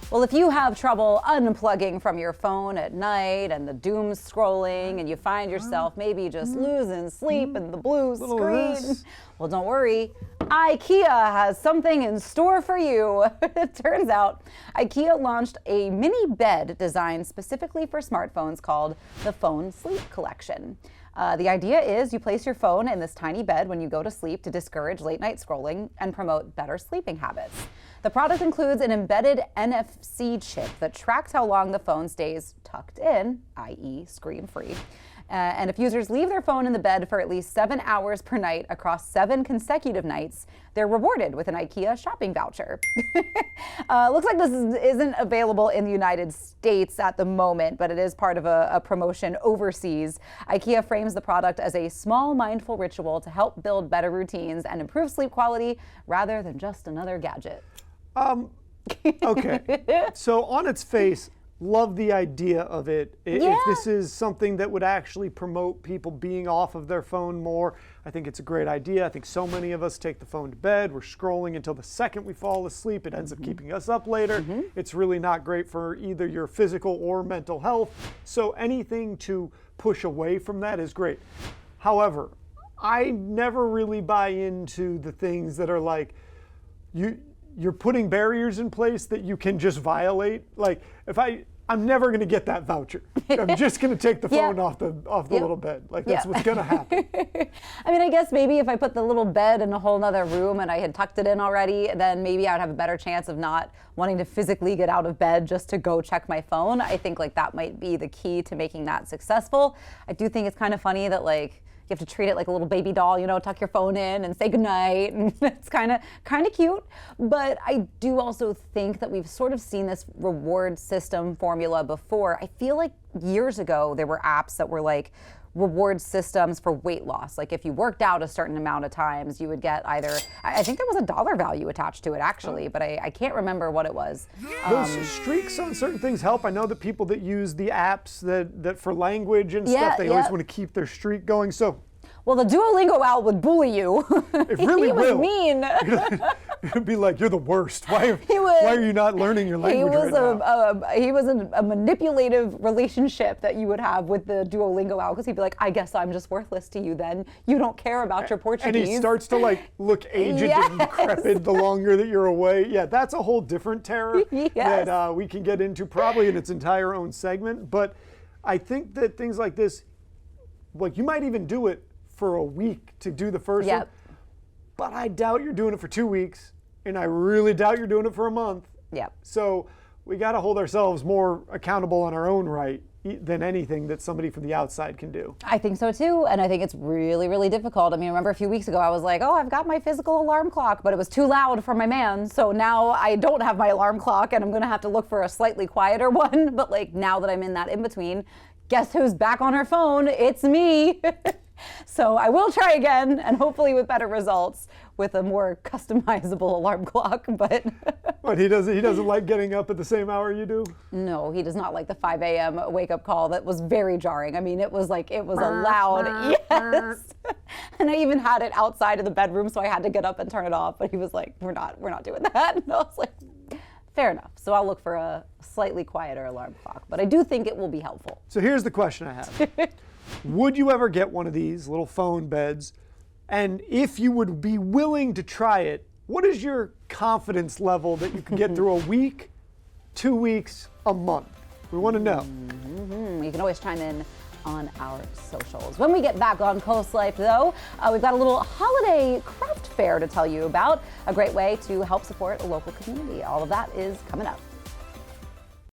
Well, if you have trouble unplugging from your phone at night and the doom scrolling and you find yourself maybe just losing sleep in the blue screen, well, don't worry. IKEA has something in store for you. It turns out IKEA launched a mini bed designed specifically for smartphones called the Phone Sleep Collection. The idea is you place your phone in this tiny bed when you go to sleep to discourage late night scrolling and promote better sleeping habits. The product includes an embedded NFC chip that tracks how long the phone stays tucked in, i.e. screen-free. And if users leave their phone in the bed for at least 7 hours per night across 7 consecutive nights, they're rewarded with an IKEA shopping voucher. Looks like this isn't available in the United States at the moment, but it is part of a promotion overseas. IKEA frames the product as a small, mindful ritual to help build better routines and improve sleep quality rather than just another gadget. Okay, so on its face, love the idea of it. Yeah. If this is something that would actually promote people being off of their phone more, I think it's a great idea. I think so many of us take the phone to bed. We're scrolling until the second we fall asleep. It ends up keeping us up later. It's really not great for either your physical or mental health. So anything to push away from that is great. However, I never really buy into the things that are like, you're putting barriers in place that you can just violate. Like, I'm never going to get that voucher. I'm just going to take the phone off the little bed. Like, that's what's going to happen. I mean, I guess maybe if I put the little bed in a whole nother room and I had tucked it in already, then maybe I'd have a better chance of not wanting to physically get out of bed just to go check my phone. I think like that might be the key to making that successful. I do think it's kind of funny that like, you have to treat it like a little baby doll, you know, tuck your phone in and say goodnight. And it's kind of cute. But I do also think that we've sort of seen this reward system formula before. I feel like years ago, there were apps that were like reward systems for weight loss. Like if you worked out a certain amount of times, you would get either, I think there was a dollar value attached to it actually, but I can't remember what it was. Those streaks on certain things help. I know that people that use the apps that for language and stuff, they always want to keep their streak going. So, well, the Duolingo owl would bully you. It really will. He was mean. It'd be like, you're the worst. Why are you not learning your language right now? He was a manipulative relationship that you would have with the Duolingo owl, because he'd be like, I guess I'm just worthless to you then. You don't care about your Portuguese. And he starts to like look aged and decrepit the longer that you're away. Yeah, that's a whole different terror that we can get into probably in its entire own segment. But I think that things like this, like you might even do it for a week to do the first one, but I doubt you're doing it for 2 weeks, and I really doubt you're doing it for a month. So we got to hold ourselves more accountable on our own right than anything that somebody from the outside can do. I think so too, and I think it's really, really difficult. I mean, I remember a few weeks ago I was like, oh, I've got my physical alarm clock, but it was too loud for my man, so now I don't have my alarm clock and I'm gonna have to look for a slightly quieter one. But like now that I'm in that in-between, guess who's back on her phone? It's me. So I will try again, and hopefully with better results, with a more customizable alarm clock. But what, he doesn't like getting up at the same hour you do? No, he does not like the 5 a.m. wake up call. That was very jarring. I mean, it was a loud yes. And I even had it outside of the bedroom, so I had to get up and turn it off. But he was like, "We're not doing that." And I was like, fair enough. So I'll look for a slightly quieter alarm clock. But I do think it will be helpful. So here's the question I have. Would you ever get one of these little phone beds? And if you would be willing to try it, what is your confidence level that you can get through a week, 2 weeks, a month? We want to know. You can always chime in on our socials. When we get back on CoastLife, though, we've got a little holiday craft fair to tell you about, a great way to help support a local community. All of that is coming up.